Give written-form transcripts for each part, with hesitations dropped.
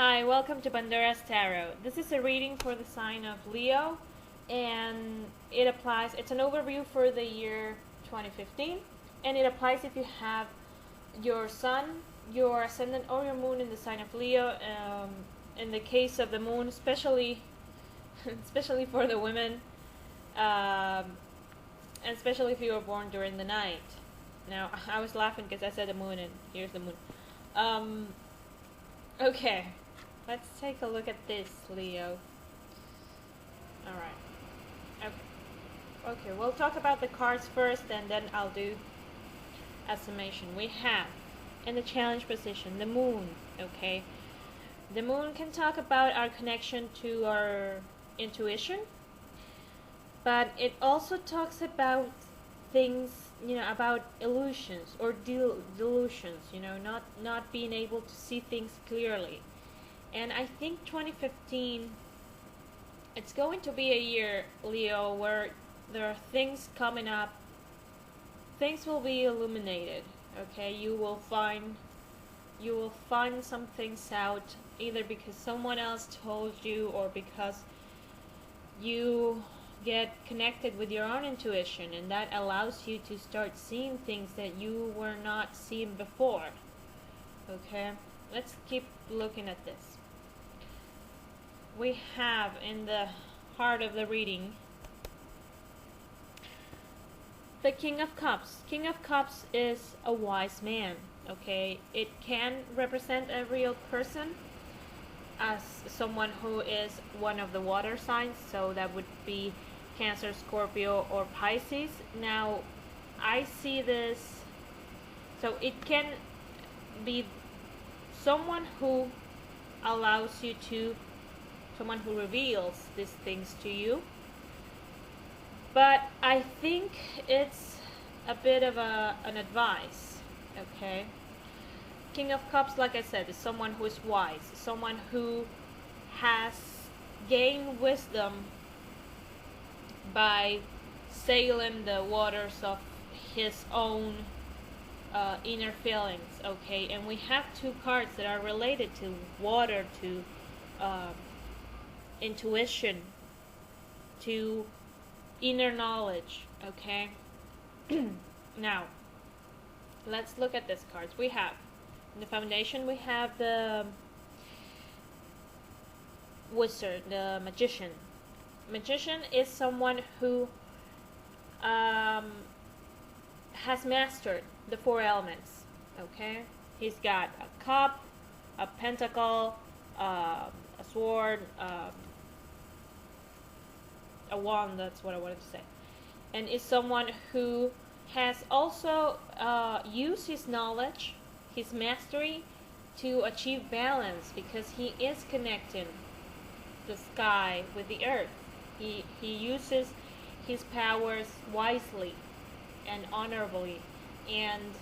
Hi, welcome to Pandora's Tarot. This is a reading for the sign of Leo, and it's an overview for the year 2015, and it applies if you have your sun, your ascendant, or your moon in the sign of Leo. In the case of the moon, especially for the women, and especially if you were born during the night. Now, I was laughing because I said the moon, and here's the moon. Okay, let's take a look at this, Leo. Alright. Okay, we'll talk about the cards first, and then I'll do a summation. We have, in the challenge position, the moon, okay? The moon can talk about our connection to our intuition, but it also talks about things, about illusions or delusions, not being able to see things clearly. And I think 2015, it's going to be a year, Leo, where there are things coming up. Things will be illuminated, okay? You will find some things out, either because someone else told you or because you get connected with your own intuition, and that allows you to start seeing things that you were not seeing before. Okay, let's keep looking at this. We have in the heart of the reading the King of Cups. King of Cups is a wise man, okay? It can represent a real person, as someone who is one of the water signs, so that would be Cancer, Scorpio, or Pisces. Now, I see this, so it can be someone who allows you to, someone who reveals these things to you, but I think it's a bit of an advice, okay? King of Cups, like I said, is someone who is wise, someone who has gained wisdom by sailing the waters of his own inner feelings, okay? And we have two cards that are related to water, to intuition, to inner knowledge, okay? Now, let's look at these cards. We have, in the foundation, we have the wizard, the magician. Magician is someone who has mastered the four elements, okay? He's got a cup, a pentacle, a sword, a wand, that's what I wanted to say. And is someone who has also used his knowledge, his mastery, to achieve balance, because he is connecting the sky with the earth. He uses his powers wisely and honorably, and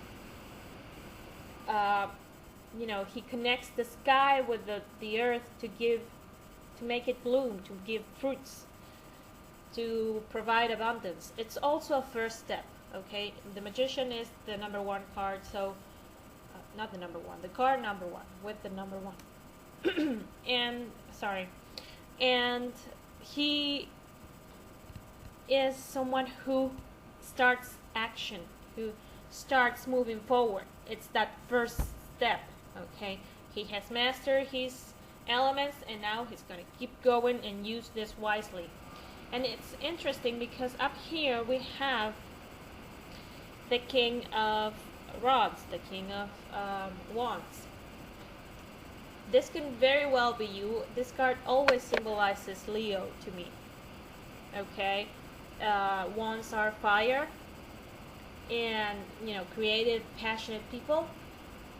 he connects the sky with the earth to make it bloom, to give fruits, to provide abundance. It's also a first step, okay? The magician is the number one card, so not the number one, the card number one with the number one. And he is someone who starts action, who starts moving forward. It's that first step, okay? He has mastered his elements, and now he's going to keep going and use this wisely. And it's interesting because up here we have the King of Rods, the King of Wands. This can very well be you. This card always symbolizes Leo to me, okay? Wands are fire, and creative, passionate people.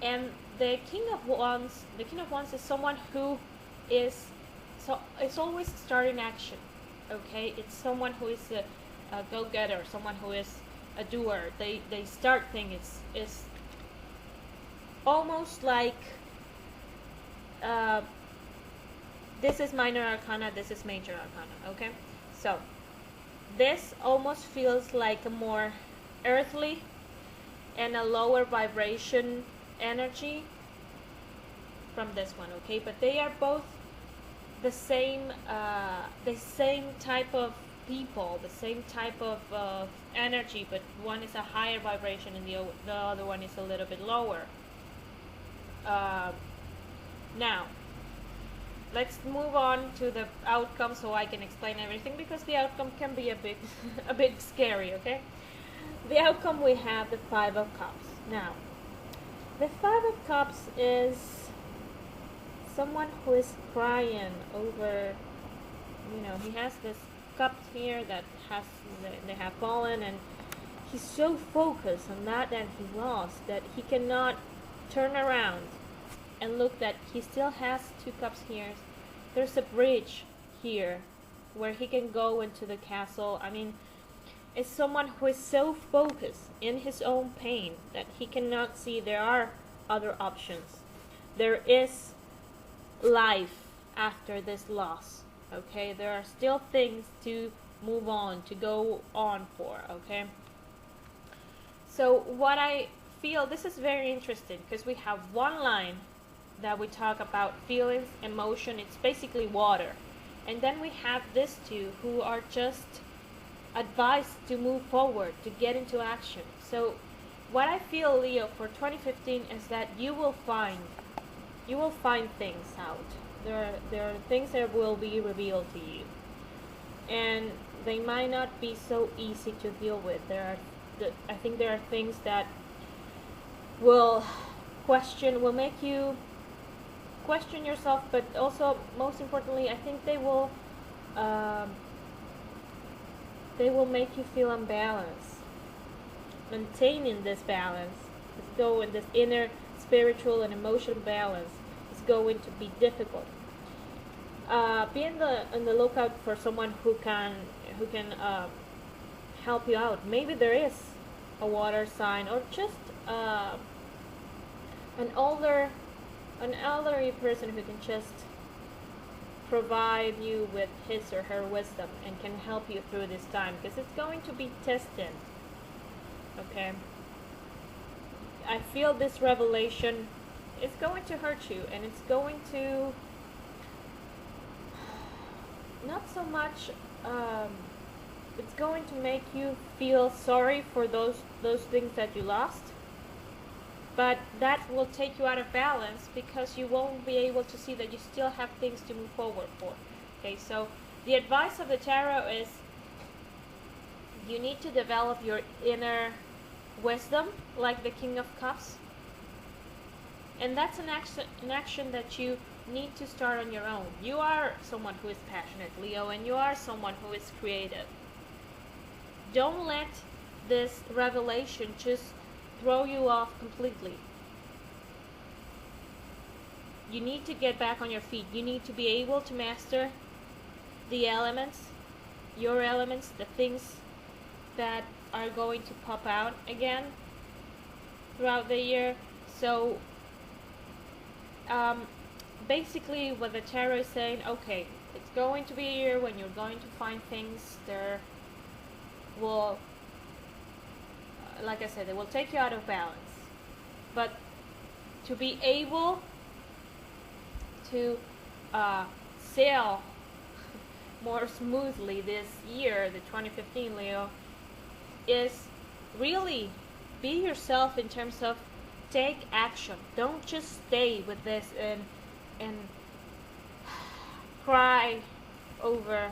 And the King of Wands is someone who is it's always starting action, okay? It's someone who is a go-getter, someone who is a doer. They start things. It's almost like this is minor arcana, this is major arcana, okay? So this almost feels like a more earthly and a lower vibration energy from this one, okay? But they are both the same type of people, the same type of energy, but one is a higher vibration and the other one is a little bit lower. Now, let's move on to the outcome so I can explain everything, because the outcome can be a bit a bit scary, okay? The outcome, we have the Five of Cups. Now, the Five of Cups is someone who is crying over, he has this cup here that they have fallen, and he's so focused on that he lost, that he cannot turn around and look that he still has two cups here. There's a bridge here where he can go into the castle. I mean, it's someone who is so focused in his own pain that he cannot see there are other options. There is life after this loss, okay? There are still things to move on, to go on for, okay? So what I feel, this is very interesting, because we have one line that we talk about feelings, emotion, it's basically water. And then we have these two who are just advised to move forward, to get into action. So what I feel, Leo, for 2015 is that you will find things out. There are things that will be revealed to you, and they might not be so easy to deal with. I think there are things that will make you question yourself, but also, most importantly, I think they will make you feel unbalanced. Maintaining this balance, in this inner spiritual and emotional balance, is going to be difficult. Be on the lookout for someone who can help you out. Maybe there is a water sign, or just an elderly person who can just provide you with his or her wisdom and can help you through this time, because it's going to be tested, okay? I feel this revelation is going to hurt you, and it's going to not so much it's going to make you feel sorry for those things that you lost, but that will take you out of balance, because you won't be able to see that you still have things to move forward for. Okay, so the advice of the tarot is you need to develop your inner wisdom, like the King of Cups, and that's an action that you need to start on your own. You are someone who is passionate, Leo, and you are someone who is creative. Don't let this revelation just throw you off completely. You need to get back on your feet. You need to be able to master the elements, your elements, the things that are going to pop out again throughout the year. So basically what the tarot is saying, okay, it's going to be a year when you're going to find things there will, like I said, they will take you out of balance. But to be able to sail more smoothly this year, the 2015, Leo, is really be yourself in terms of take action. Don't just stay with this and cry over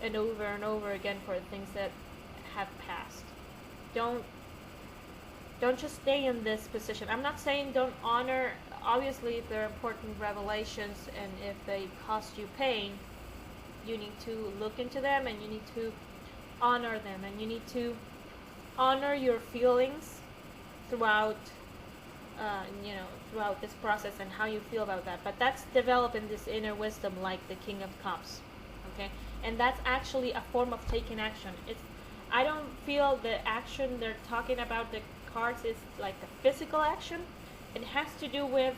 and over and over again for the things that have passed. Don't just stay in this position. I'm not saying don't honor, obviously if they're important revelations and if they cost you pain, you need to look into them and you need to honor them, and you need to honor your feelings throughout throughout this process and how you feel about that. But that's developing this inner wisdom, like the King of Cups, okay? And that's actually a form of taking action. I don't feel the action they're talking about, the cards, is like a physical action. It has to do with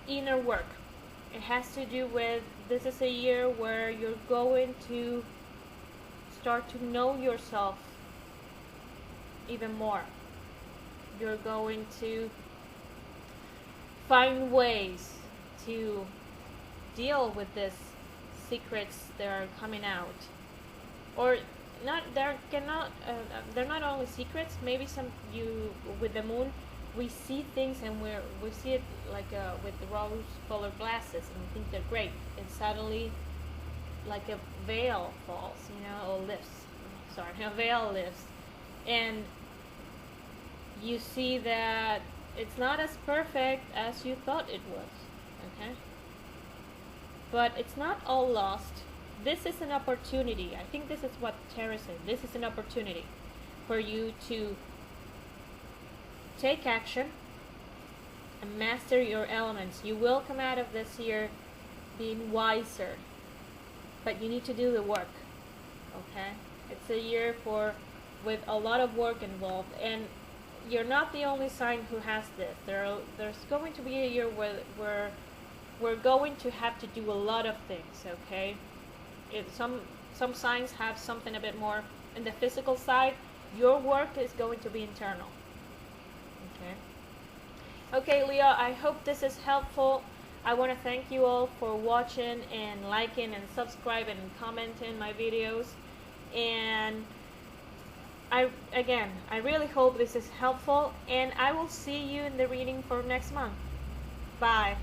inner work. It has to do with, this is a year where you're going to start to know yourself even more. You're going to find ways to deal with these secrets that are coming out, or not. They're not only secrets. Maybe some you with the moon, we see things and we see it like with the rose-colored glasses, and we think they're great, and suddenly, like a veil falls, or lifts. Sorry, a veil lifts, and you see that it's not as perfect as you thought it was. Okay, but it's not all lost. This is an opportunity. I think this is what Tara said. This is an opportunity for you to take action and master your elements. You will come out of this year being wiser, but you need to do the work. Okay, it's a year with a lot of work involved, and you're not the only sign who has this. There's going to be a year where we're going to have to do a lot of things. Okay, some signs have something a bit more in the physical side. Your work is going to be internal. Okay, Leo, I hope this is helpful. I want to thank you all for watching and liking and subscribing and commenting my videos. And I really hope this is helpful, and I will see you in the reading for next month. Bye.